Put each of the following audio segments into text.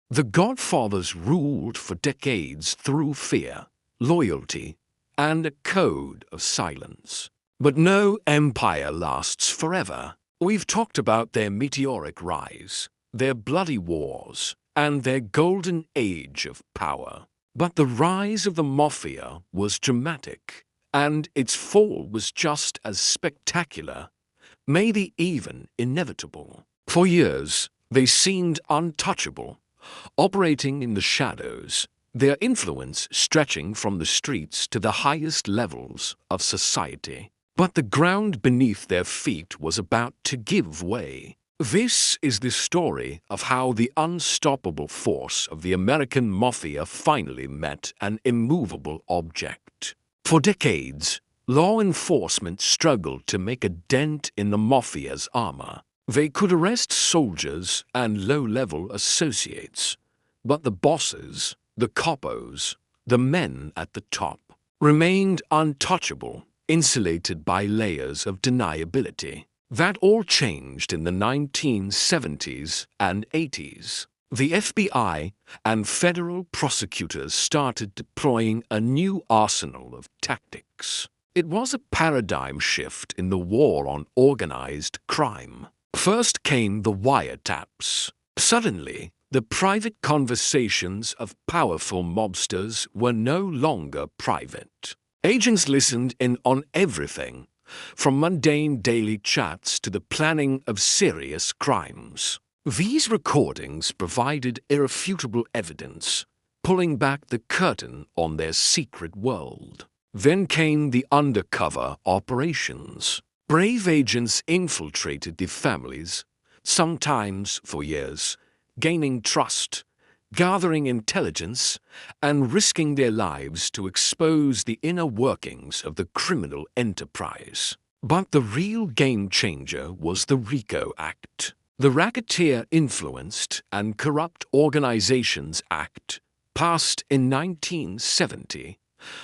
The Godfathers ruled for decades through fear, loyalty, and a code of silence. But no empire lasts forever. We've talked about their meteoric rise, their bloody wars, and their golden age of power. But the rise of the Mafia was dramatic, and its fall was just as spectacular, maybe even inevitable. For years, they seemed untouchable, operating in the shadows, their influence stretching from the streets to the highest levels of society. But the ground beneath their feet was about to give way. This is the story of how the unstoppable force of the American Mafia finally met an immovable object. For decades, law enforcement struggled to make a dent in the Mafia's armor. They could arrest soldiers and low-level associates, but the bosses, the capos, the men at the top, remained untouchable, insulated by layers of deniability. That all changed in the 1970s and 80s. The FBI and federal prosecutors started deploying a new arsenal of tactics. It was a paradigm shift in the war on organized crime. First came the wiretaps. Suddenly, the private conversations of powerful mobsters were no longer private. Agents listened in on everything, from mundane daily chats to the planning of serious crimes. These recordings provided irrefutable evidence, pulling back the curtain on their secret world. Then came the undercover operations. Brave agents infiltrated the families, sometimes for years, gaining trust, gathering intelligence, and risking their lives to expose the inner workings of the criminal enterprise. But the real game-changer was the RICO Act. The Racketeer-Influenced and Corrupt Organizations Act, passed in 1970,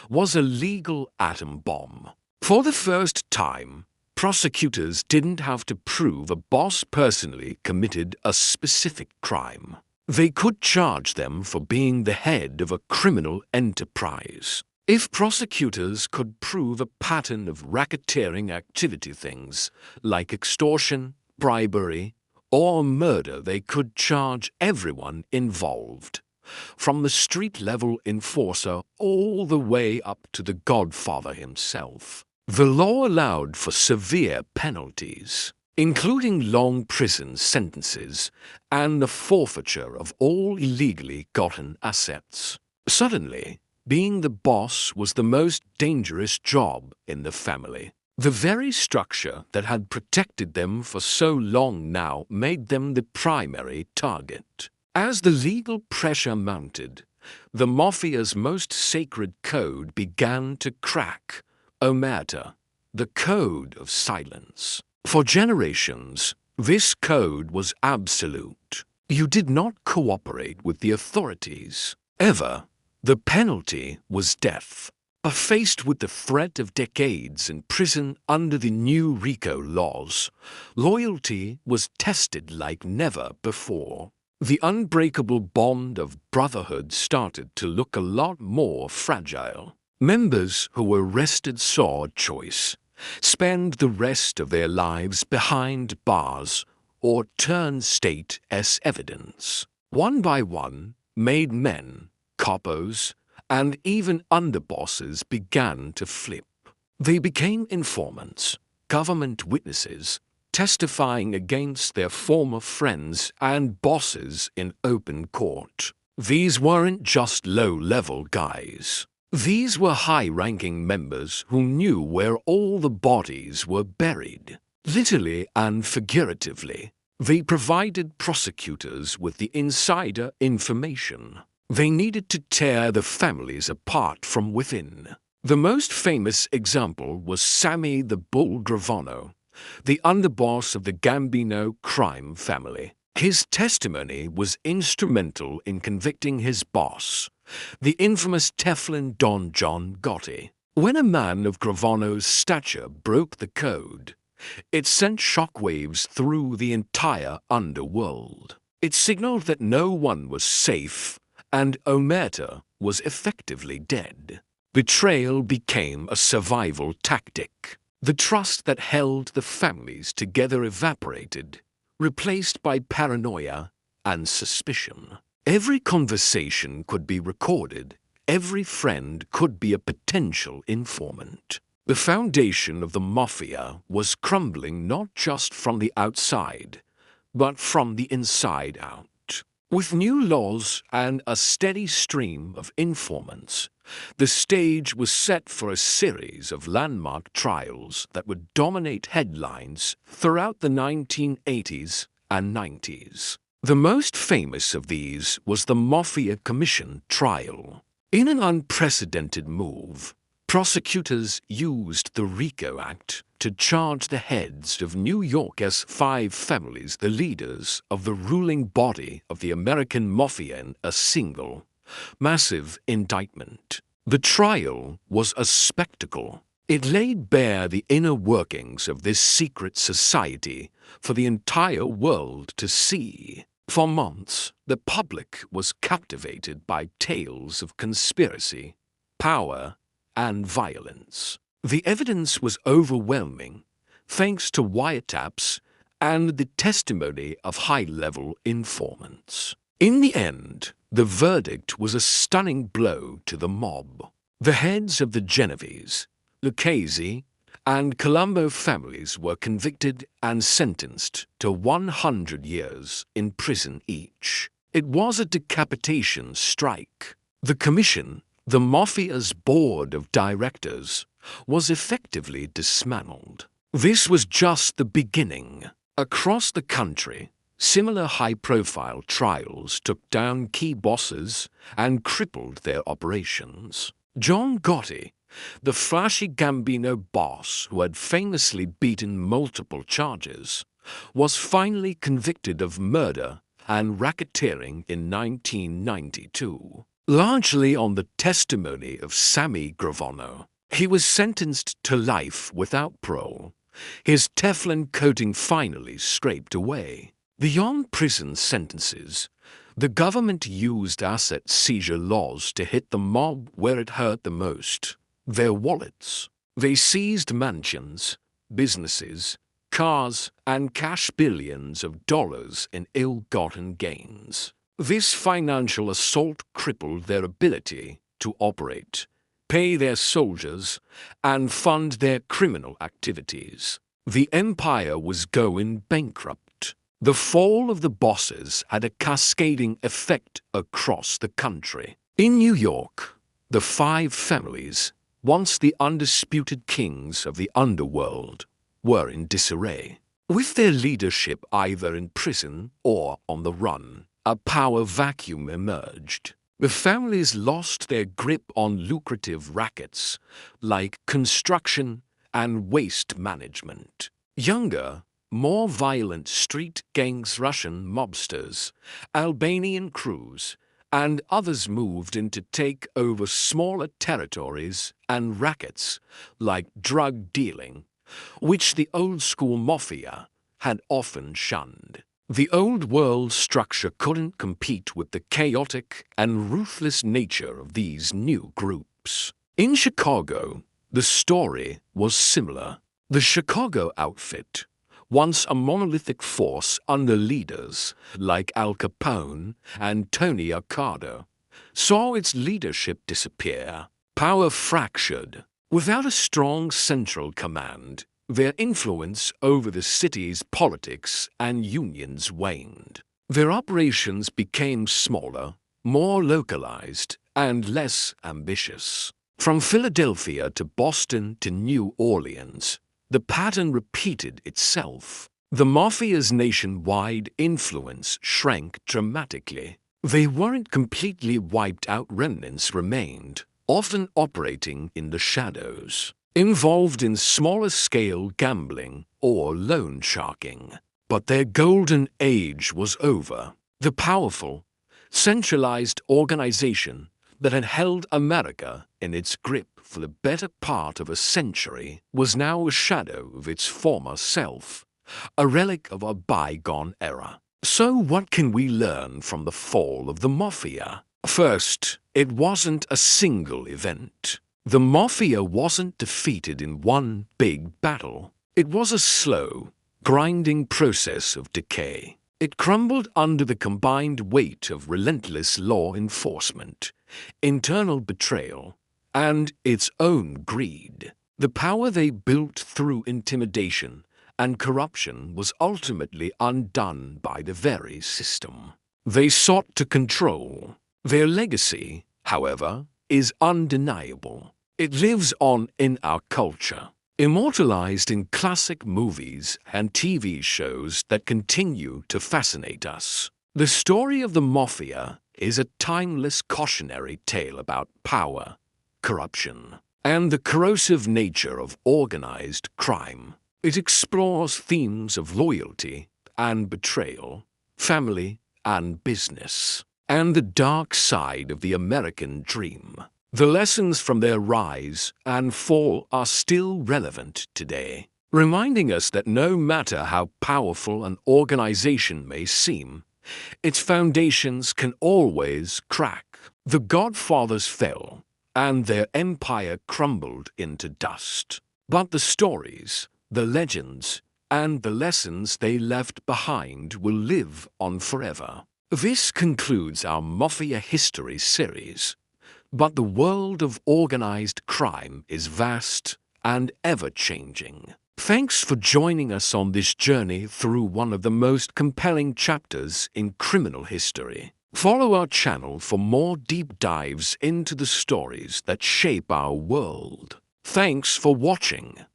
was a legal atom bomb. For the first time, prosecutors didn't have to prove a boss personally committed a specific crime. They could charge them for being the head of a criminal enterprise. If prosecutors could prove a pattern of racketeering activity, things like extortion, bribery, or murder, they could charge everyone involved, from the street-level enforcer all the way up to the Godfather himself. The law allowed for severe penalties, including long prison sentences and the forfeiture of all illegally gotten assets. Suddenly, being the boss was the most dangerous job in the family. The very structure that had protected them for so long now made them the primary target. As the legal pressure mounted, the Mafia's most sacred code began to crack. Omerta, the code of silence. For generations, this code was absolute. You did not cooperate with the authorities. Ever. The penalty was death. But faced with the threat of decades in prison under the new RICO laws, loyalty was tested like never before. The unbreakable bond of brotherhood started to look a lot more fragile. Members who were arrested saw a choice: spend the rest of their lives behind bars or turn state as evidence. One by one, made men, capos, and even underbosses began to flip. They became informants, government witnesses, testifying against their former friends and bosses in open court. These weren't just low-level guys. These were high-ranking members who knew where all the bodies were buried. Literally and figuratively, they provided prosecutors with the insider information. They needed to tear the families apart from within. The most famous example was Sammy the Bull Gravano, the underboss of the Gambino crime family. His testimony was instrumental in convicting his boss, the infamous Teflon Don John Gotti. When a man of Gravano's stature broke the code, it sent shockwaves through the entire underworld. It signaled that no one was safe, and Omerta was effectively dead. Betrayal became a survival tactic. The trust that held the families together evaporated, replaced by paranoia and suspicion. Every conversation could be recorded. Every friend could be a potential informant. The foundation of the Mafia was crumbling not just from the outside, but from the inside out. With new laws and a steady stream of informants, the stage was set for a series of landmark trials that would dominate headlines throughout the 1980s and 90s. The most famous of these was the Mafia Commission trial. In an unprecedented move, prosecutors used the RICO Act to charge the heads of New York's 5 families, the leaders of the ruling body of the American Mafia, in a single, massive indictment. The trial was a spectacle. It laid bare the inner workings of this secret society for the entire world to see. For months, the public was captivated by tales of conspiracy, power, and violence. The evidence was overwhelming, thanks to wiretaps and the testimony of high-level informants. In the end, the verdict was a stunning blow to the mob. The heads of the Genovese, Lucchese, and Colombo families were convicted and sentenced to 100 years in prison each. It was a decapitation strike. The commission, the Mafia's board of directors, was effectively dismantled. This was just the beginning. Across the country, similar high-profile trials took down key bosses and crippled their operations. John Gotti, the flashy Gambino boss who had famously beaten multiple charges, was finally convicted of murder and racketeering in 1992. Largely on the testimony of Sammy Gravano, he was sentenced to life without parole, his Teflon coating finally scraped away. Beyond prison sentences, the government used asset seizure laws to hit the mob where it hurt the most: their wallets. They seized mansions, businesses, cars, and cashed billions of dollars in ill-gotten gains. This financial assault crippled their ability to operate, pay their soldiers, and fund their criminal activities. The empire was going bankrupt. The fall of the bosses had a cascading effect across the country. In New York, the 5 families, once the undisputed kings of the underworld, were in disarray. With their leadership either in prison or on the run, a power vacuum emerged. The families lost their grip on lucrative rackets like construction and waste management. Younger, more violent street gangs, Russian mobsters, Albanian crews, and others moved in to take over smaller territories and rackets like drug dealing, which the old-school mafia had often shunned. The old-world structure couldn't compete with the chaotic and ruthless nature of these new groups. In Chicago, the story was similar. The Chicago outfit, once a monolithic force under leaders like Al Capone and Tony Accardo, saw its leadership disappear. Power fractured. Without a strong central command, their influence over the city's politics and unions waned. Their operations became smaller, more localized, and less ambitious. From Philadelphia to Boston to New Orleans, the pattern repeated itself. The Mafia's nationwide influence shrank dramatically. They weren't completely wiped out. Remnants remained, often operating in the shadows, involved in smaller-scale gambling or loan sharking. But their golden age was over. The powerful, centralized organization that had held America in its grip for the better part of a century was now a shadow of its former self, a relic of a bygone era. So what can we learn from the fall of the Mafia? First, it wasn't a single event. The Mafia wasn't defeated in one big battle. It was a slow, grinding process of decay. It crumbled under the combined weight of relentless law enforcement, internal betrayal, and its own greed. The power they built through intimidation and corruption was ultimately undone by the very system they sought to control. Their legacy, however, is undeniable. It lives on in our culture, immortalized in classic movies and TV shows that continue to fascinate us. The story of the Mafia is a timeless cautionary tale about power, corruption, and the corrosive nature of organized crime. It explores themes of loyalty and betrayal, family and business, and the dark side of the American dream. The lessons from their rise and fall are still relevant today, reminding us that no matter how powerful an organization may seem, its foundations can always crack. The Godfathers fell, and their empire crumbled into dust. But the stories, the legends, and the lessons they left behind will live on forever. This concludes our Mafia History series. But the world of organized crime is vast and ever-changing. Thanks for joining us on this journey through one of the most compelling chapters in criminal history. Follow our channel for more deep dives into the stories that shape our world. Thanks for watching.